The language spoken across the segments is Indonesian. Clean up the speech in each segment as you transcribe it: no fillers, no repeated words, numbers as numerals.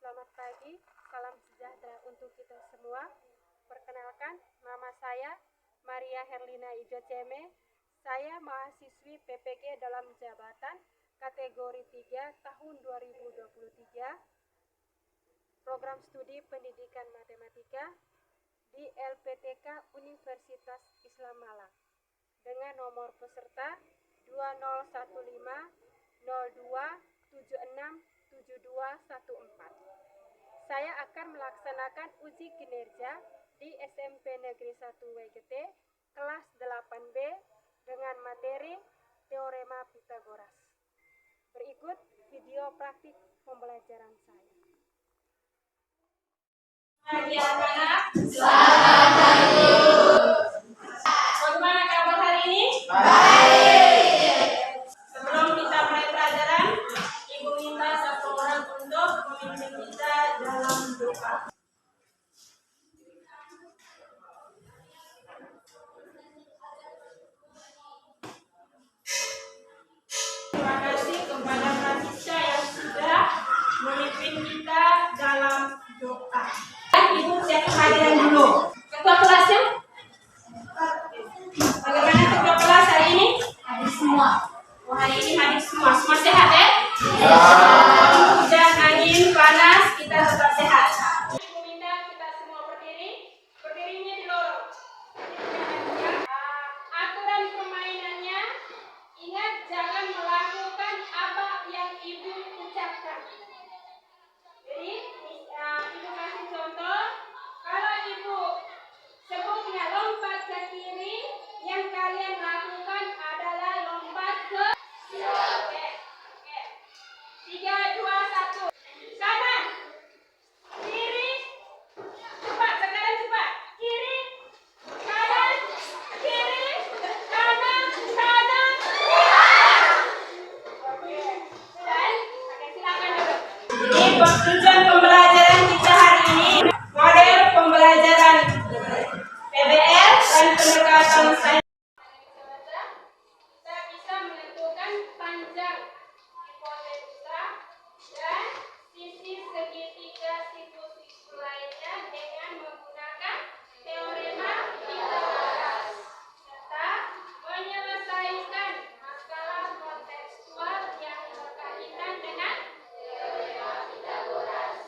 Selamat pagi, salam sejahtera untuk kita semua. Perkenalkan, nama saya Maria Herlina Ijoceme. Saya mahasiswi PPG dalam jabatan kategori 3 tahun 2023, program studi pendidikan matematika di LPTK Universitas Islam Malang dengan nomor peserta 201502767214. Saya akan melaksanakan uji kinerja di SMP Negeri 1 WGT kelas 8B dengan materi Teorema Pitagoras. Berikut video praktik pembelajaran saya. Pagi anak-anak. Selamat pagi. Bagaimana kabar hari ini? Baik. Sebelum kita mulai pelajaran, Ibu minta satu orang untuk memimpin kita dalam doa. Terima kasih kepada Francisca yang sudah memimpin kita dalam doa. Ibu siap kehadiran dulu. Ketua kelasnya? Bagaimana ketua kelas hari ini? Hadir semua. Hari ini hadir semua. Semua sehat ya? Hujan, angin, panas, kita tetap sehat. Ibu minta kita semua berdiri. Berdirinya di lorong. Aturan permainannya, ingat jangan melakukan apa yang ibu ucapkan. Jadi, ibu kasih contoh. Kalau ibu sebutnya lompat ke kiri, yang kalian lakukan adalah lompat ke oke. 3, 2, 1. Kanan. Kiri. Cepat, sekarang cepat. Kiri. Kanan. Kiri. Kanan. Kanan. Oke. Dan, silakan duduk. Ini tujuan pembelajaran kita hari ini. Model pembelajaran PBL dan pendekatan sains. Kita bisa menentukan panjang hipotenusa dan sisi segitiga siku-siku lainnya dengan menggunakan teorema Pitagoras serta menyelesaikan masalah kontekstual yang berkaitan dengan teorema Pitagoras.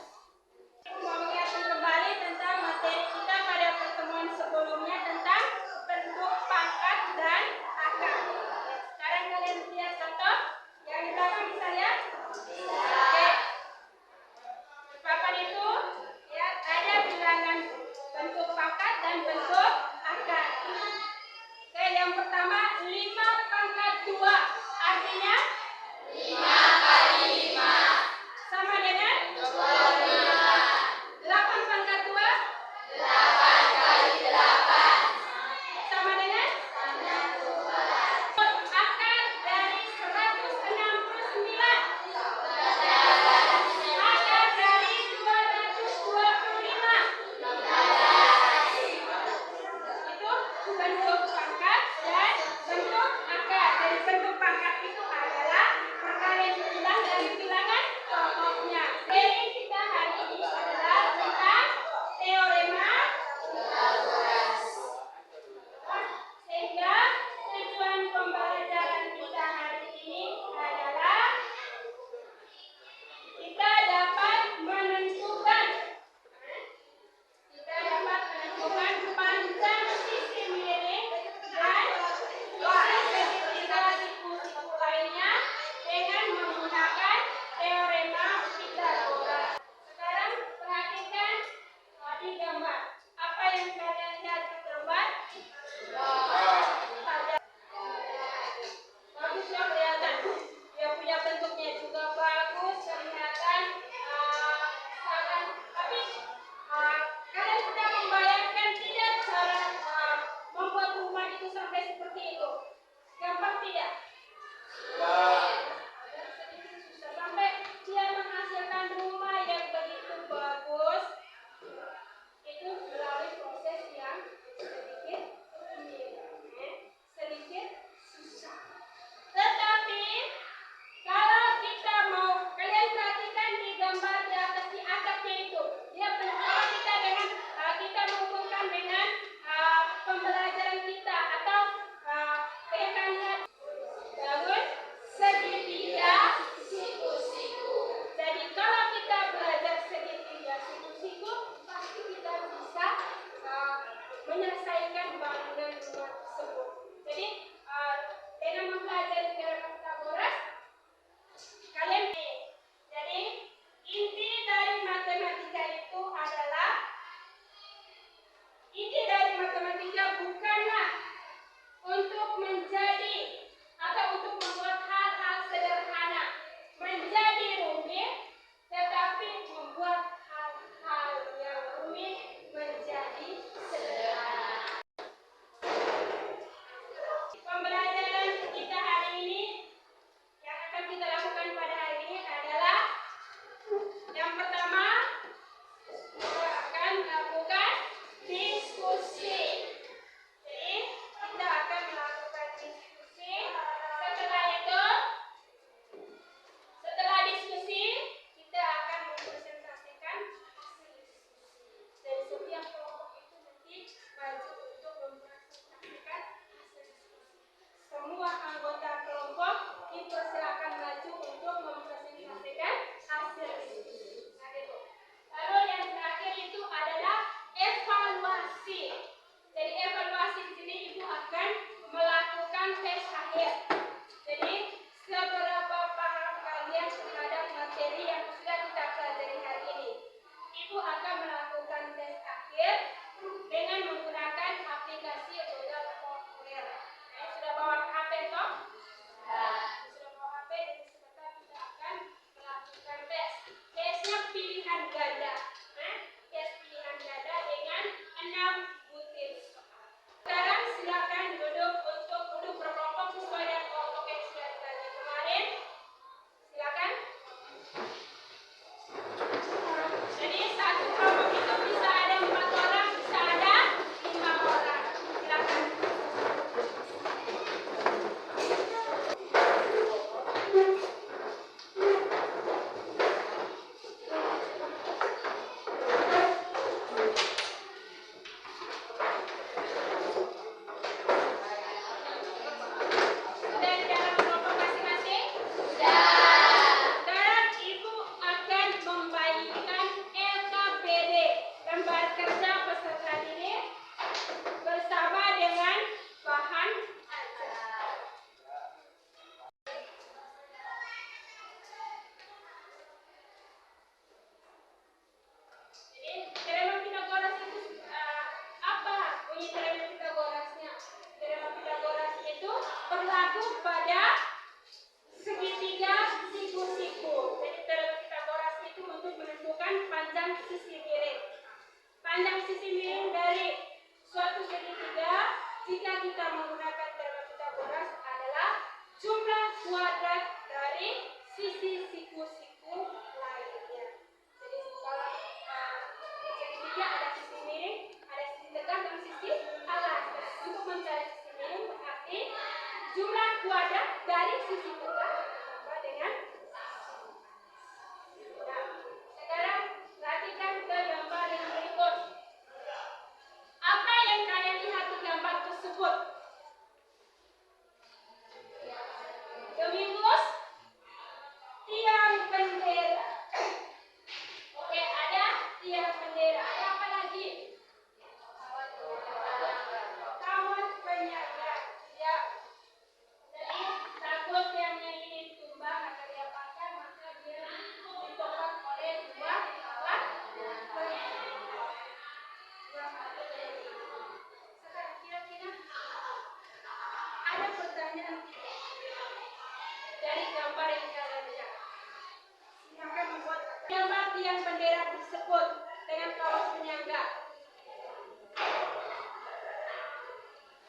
tiang bendera tersebut dengan kawat penyangga.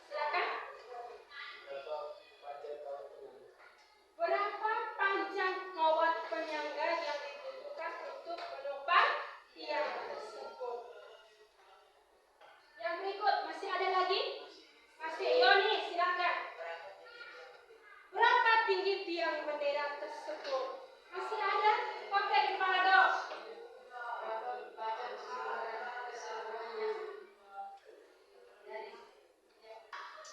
Silakan. Berapa panjang kawat penyangga yang dibutuhkan untuk menopang tiang tersebut? Yang berikut, masih ada lagi? Masih, Yoni, silakan. Berapa tinggi tiang bendera tersebut? Masih ada? Oke, Rivaldo.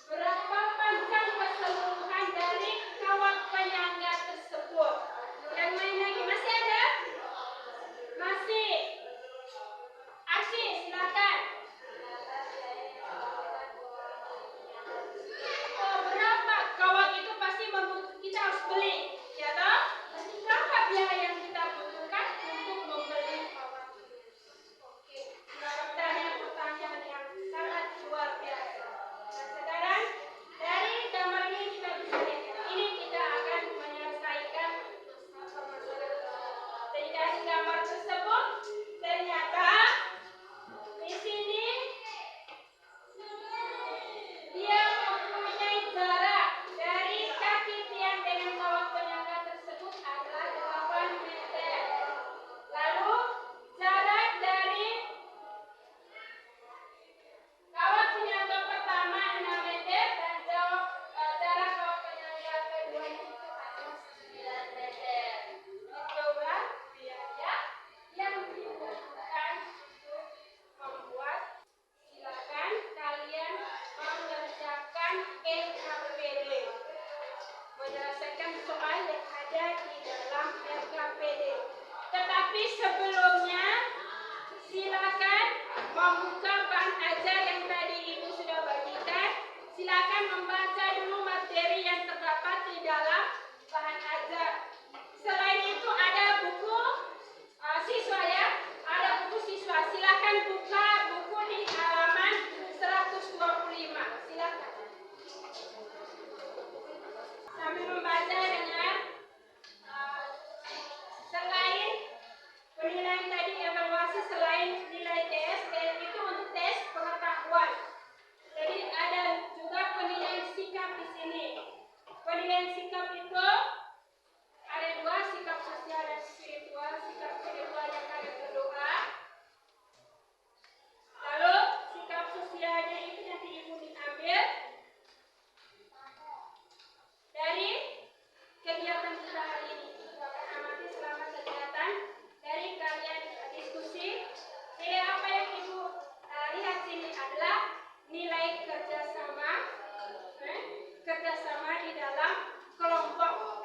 Berapa panjang keseluruhan dari kawat penyangga tersebut? Yang lain lagi masih ada? Masih. Aksi, silakan. Oh, berapa? Kawat itu pasti kita harus beli, ya toh? Berapa biaya yang kita butuhkan untuk membeli kawat ini? Oke, pertanyaan yang sangat luar biasa. Dan sekarang dari gambar ini kita bisa lihat, ini kita akan menyelesaikan dari gambar tersebut. Ternyata di sini dia mempunyai jarak dari kaki tiang dengan kawat penyangga tersebut adalah 8 meter. Lalu jarak dari kawat penyangga pertama 6 meter dan jarak kawat penyangga kedua itu adalah 9 meter. Itulah biaya yang dibutuhkan untuk membuat. Silakan kalian mengerjakan LKPD, menyelesaikan soal yang ada di dalam LKPD. Tetapi sebelumnya silakan membuka bahan ajar yang tadi Ibu sudah bagikan. Silakan membaca dulu materi yang terdapat di dalam bahan ajar. Selain itu ada buku siswa ya, ada buku siswa. Silakan buka buku di halaman 125. Silakan. Sambil membaca dengan selain penilaian tadi evaluasi, selain nilai tes itu untuk tes pengetahuan. Jadi ada juga penilaian sikap di sini. Penilaian sikap itu ada dua, sikap sosial dan spiritual. Sikap spiritual yang kalian berdoa. Lalu sikap sosialnya itu nanti Ibu ambil dari kegiatan kita hari ini. Ibu akan amati selama kegiatan dari kalian diskusi. Nilai apa yang Ibu lihat sini adalah nilai kerjasama di dalam kelompok.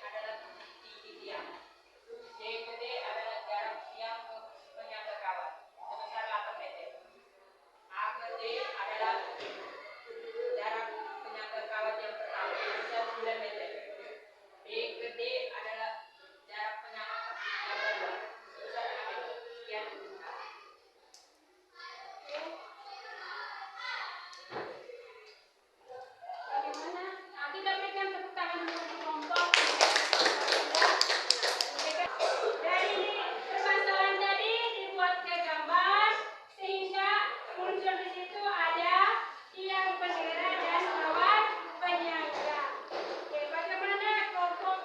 adalah tinggi tiang. D ke D adalah jarak tiang ke penyangga kawat sebesar 8 meter. A ke D adalah jarak penyangga kawat yang pertama sebesar 9 meter. B ke D adalah jarak penyangga yang kedua sebesar 6 meter. Sekian. Bagaimana? Nah, kita berikan tepuk tangan untuk kelompok. Dari permasalahan tadi dibuat ke gambar sehingga muncul di situ ada tiang bendera dan kawat penyangga. Oke, bagaimana kelompok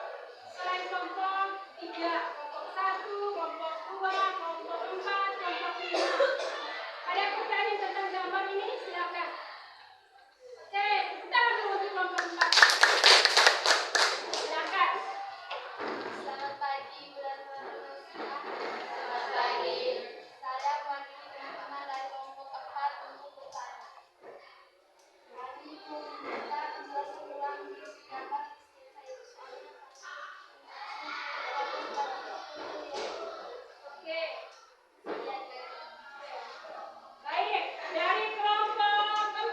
selain kelompok 3, kelompok 1, kelompok 2, kelompok 4, kelompok 5. Ada pertanyaan tentang gambar ini? Silakan. Oke, kita dulu untuk kelompok 4. Silakan. Selamat pagi, teman-teman semua. Selamat pagi. Saya mewakili teman-teman dari kelompok 4 untuk bertanya. Kami mau meminta penjelasan ulang di gambar Oke. Baik, dari kelompok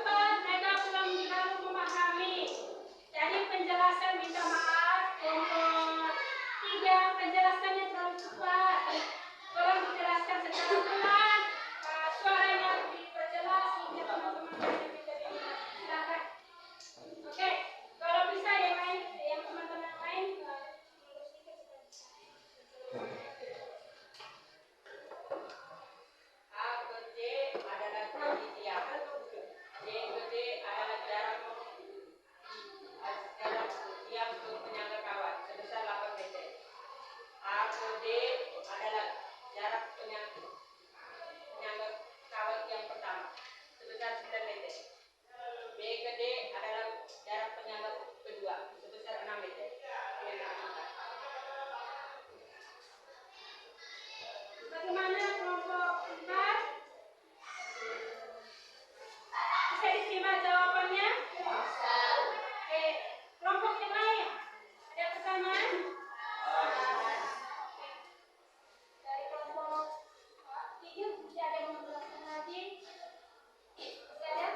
4 mereka belum terlalu memahami. Jadi penjelasan minta maaf. Kelompok 3 penjelasannya terlalu cepat. Tolong dijelaskan secara pelan. Suaranya diperjelas hingga teman-teman bisa dengar. Silakan. Oke, kalau bisa yang teman-teman lain mundur sedikit supaya bisa. A ke D adalah tinggi tiang. D ke D adalah jarak tiang ke penyangga kawat sebesar 8 meter. A ke D adalah jarak penyangga kawat yang pertama sebesar 9 meter. B ke D adalah jarak penyangga kedua sebesar 6 meter. Bagaimana kelompok 4? Bisa diterima jawabannya? Oke, kelompok yang lain ada pertanyaan? Oke. Dari kelompok 3 bisa ada yang menjelaskan lagi? Bisa ada?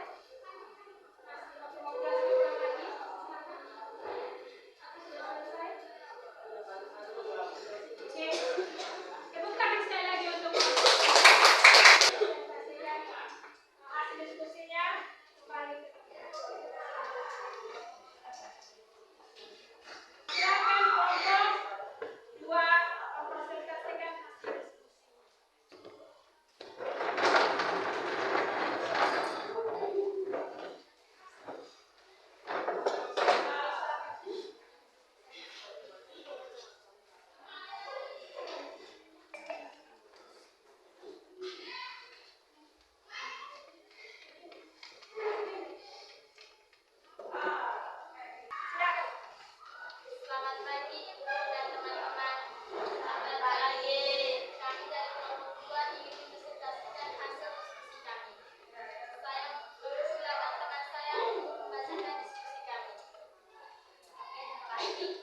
Masih mau jelaskan ulang lagi? Silakan. Atau sudah selesai? Oke. Tepuk tangan sekali lagi untuk presentasinya. Hasil diskusinya kembali ke silakan kelompok 2 mempresentasikan hasil diskusi. Silakan. Selamat pagi, Ibu dan teman-teman. Selamat pagi. Kami dari kelompok 2 ingin mempresentasikan hasil diskusi kami. Saya silakan teman saya untuk membacakan diskusi kami. Baik.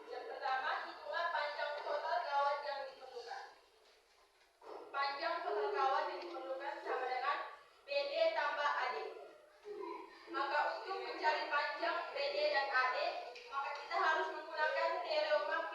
Yang pertama, hitunglah panjang total kawat yang diperlukan. Panjang total kawat yang diperlukan sama dengan BD tambah AD. Maka untuk mencari panjang BD dan AD, maka kita harus menggunakan teorema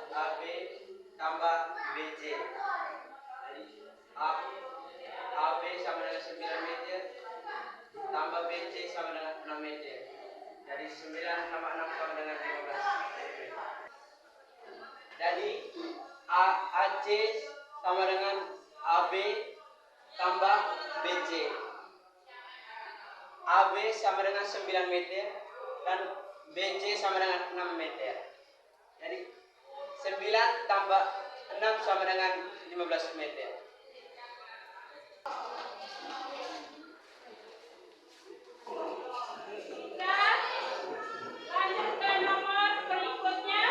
AB tambah BC. Jadi AB sama dengan 9 meter tambah BC sama dengan 6 meter. Jadi 9 tambah 6 sama dengan 15 meter. Jadi AC sama dengan AB tambah BC. AB sama dengan 9 meter dan BC sama dengan 6 meter. Jadi 9 tambah 6 sama dengan 15 meter. Kita lanjutkan nomor berikutnya.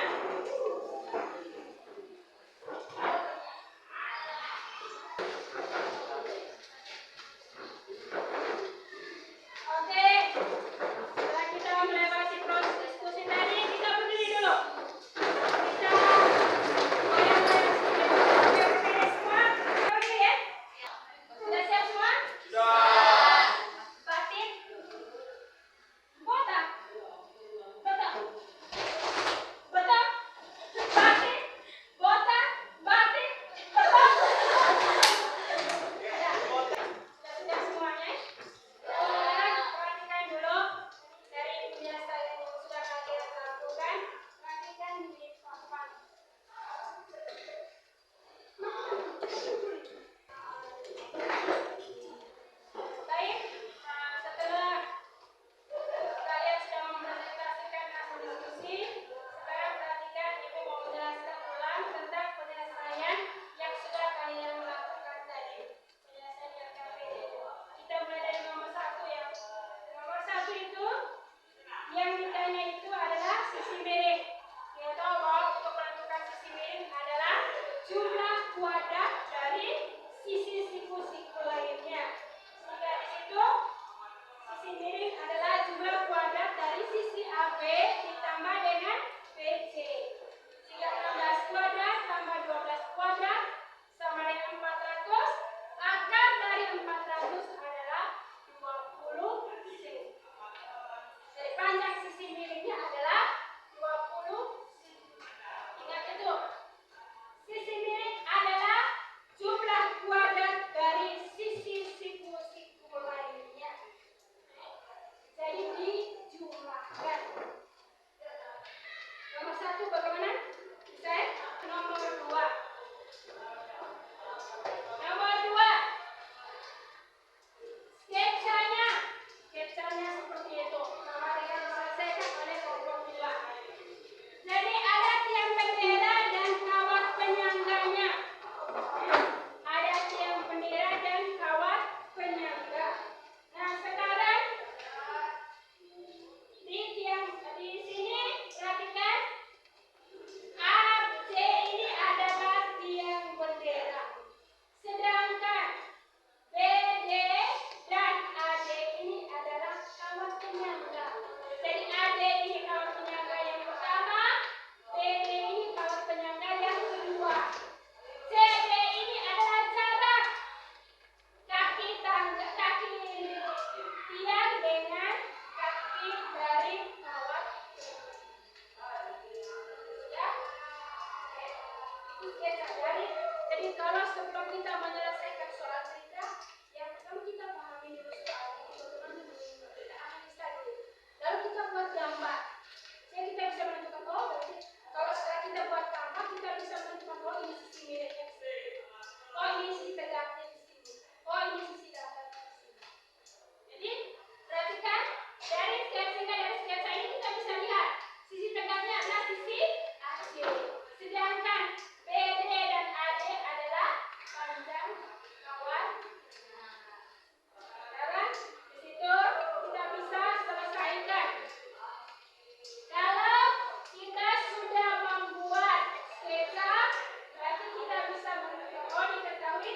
Oke, setelah kita melewati proses diskusi tadi, kita berdiri dulu. Kita goyang-goyang sedikit. Semua berdiri ya. Sudah siap semua? Sudah. Batin, botak, botak, botak, batin, botak, batin, botak. Sudah semuanya? Sekarang perhatikan dulu dari penjelasan yang sudah kalian lakukan. Perhatikan di papan. Baik, setelah kalian sudah mempresentasikan hasil diskusi, sekarang perhatikan Ibu mau menjelaskan ulang tentang penyelesaian yang sudah kalian lakukan tadi. Penyelesaian RKPD. Kita mulai dari nomor 1 ya. Nomor 1 itu yang ditanya itu adalah sisi miring. Kita tahu bahwa untuk menentukan sisi miring adalah jumlah kuadrat dari sisi siku-siku lainnya. Sehingga di situ sisi miring adalah jumlah kuadrat dari sisi AB ditambah dengan BC. Sehingga 16 kuadrat tambah 12 kuadrat sama dengan 400. Akar dari 400 adalah 20 cm. Jadi panjang sisi miringnya adalah 20 cm. Ingat itu. Sisi miring adalah jumlah kuadrat dari sisi siku-siku lainnya. Jadi dijumlahkan. Nomor 1 bagaimana? Bisa ya? Nomor 2. Nomor 2. Sketsanya seperti itu. Sama dengan diselesaikan oleh kelompok 2. Jadi ada tiang bendera dan kawat penyangganya. Ada tiang bendera dan kawat penyangga. Nah sekarang di sini perhatikan AC ini adalah tiang bendera. Sedangkan BD dan AD ini adalah kawat penyangga. Jadi AD ini kawat penyangga yang pertama, BD ini kawat penyangga yang kedua. CD ini adalah jarak kaki tiang dengan kaki dari kawat. Ya? Itu sketsa. Jadi kalau sebelum kita menyelesaikan soal cerita, yang pertama kita pahami dulu soal ini, bagaimana kita analisa dulu. Lalu kita buat gambar. Jadi kita bisa menentukan berarti kalau setelah kita buat gambar, kita bisa menentukan ini sisi miringnya di sini. Ini sisi tegaknya di sini. Ini sisi datarnya di sini. Jadi perhatikan dari sketsa ini kita bisa lihat sisi tegaknya adalah sisi AC. Sedangkan BD dan AD adalah panjang kawat. Sekarang di situ kita bisa selesaikan. Kalau kita sudah membuat sketsa, berarti kita bisa diketahui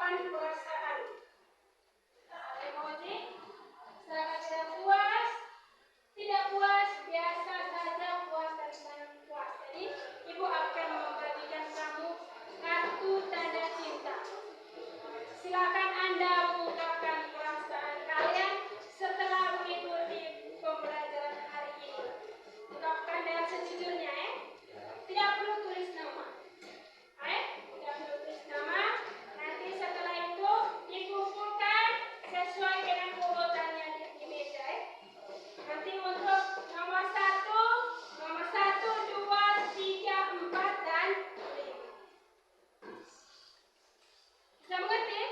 ungkapan perasaan. Saling menguji, serangga tidak puas, tidak puas, biasa saja puas dan sangat puas. Jadi, Ibu akan membagikan kamu kartu tanda cinta. Silakan Anda mengungkapkan perasaan kalian setelah mengikuti pembelajaran hari ini. Ungkapkan dengan sejujurnya ya. Tidak perlu tulis nama. Tidak perlu tulis nama. Nanti setelah itu dikumpulkan sesuai dengan urutannya di meja ya. Nanti untuk nomor 1, 2, 3, 4, dan 5. Bisa mengerti?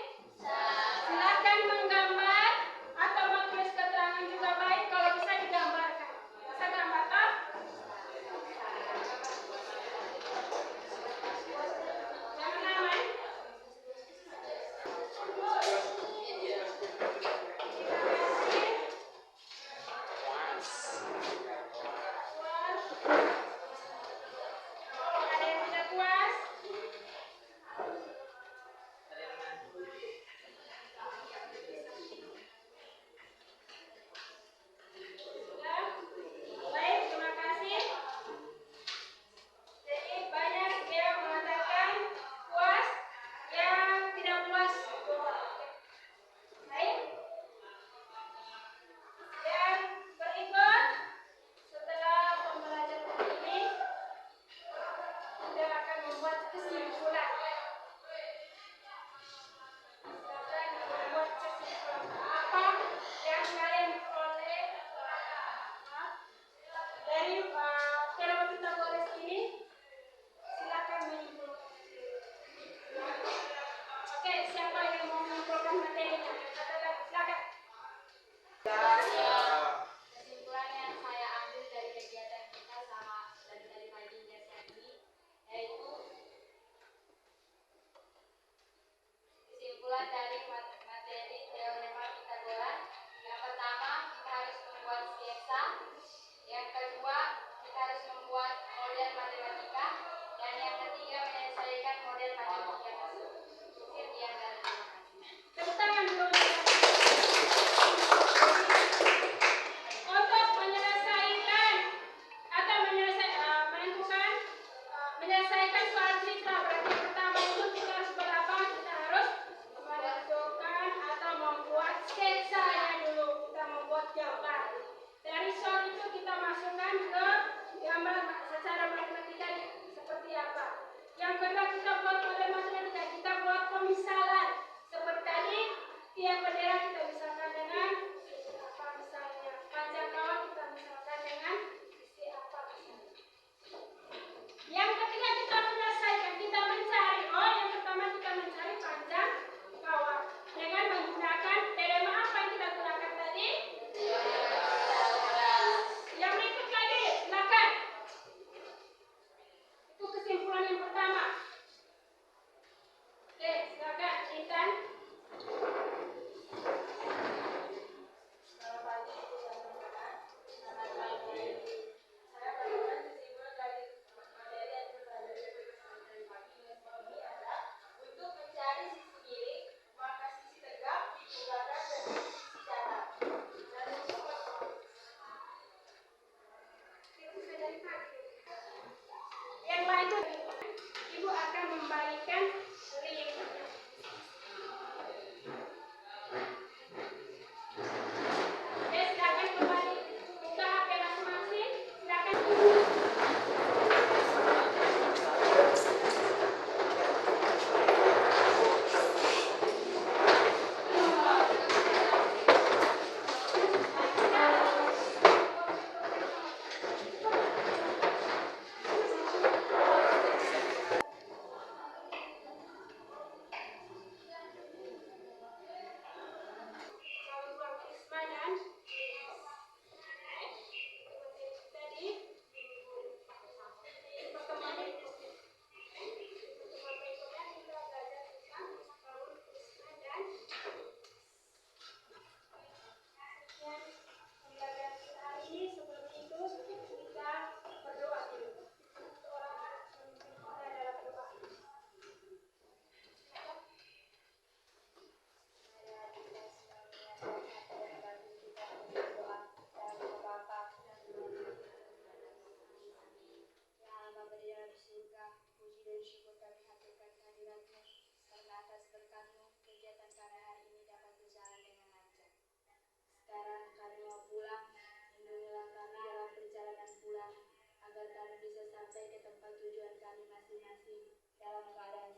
Silakan menggambar atau menulis keterangan juga baik kalau bisa digambarkan. Bisa gambar toh? Jangan lama. Ada yang tidak puas? Sudah? Baik, terima kasih. Jadi banyak yang mengatakan puas, yang tidak puas. Baik. Yang berikut setelah pembelajaran ini kita akan membuat kesimpulan. Apa yang kalian peroleh dari teorema Pythagoras ini? Silakan menyimpulkan. Oke, siapa yang mau menyimpulkan materinya? Katakan, silakan. Kesimpulan yang saya ambil dari kegiatan kita sama dari pagi hingga siang ini yaitu kesimpulan dari materi teorema Pythagoras. Yang pertama, kita harus membuat sketsa. Yang kedua, kita harus membuat model matematika. Dan yang ketiga, menyelesaikan model matematika tersebut. Sekian dan terima kasih. Tepuk tangan dulu. dalam keadaan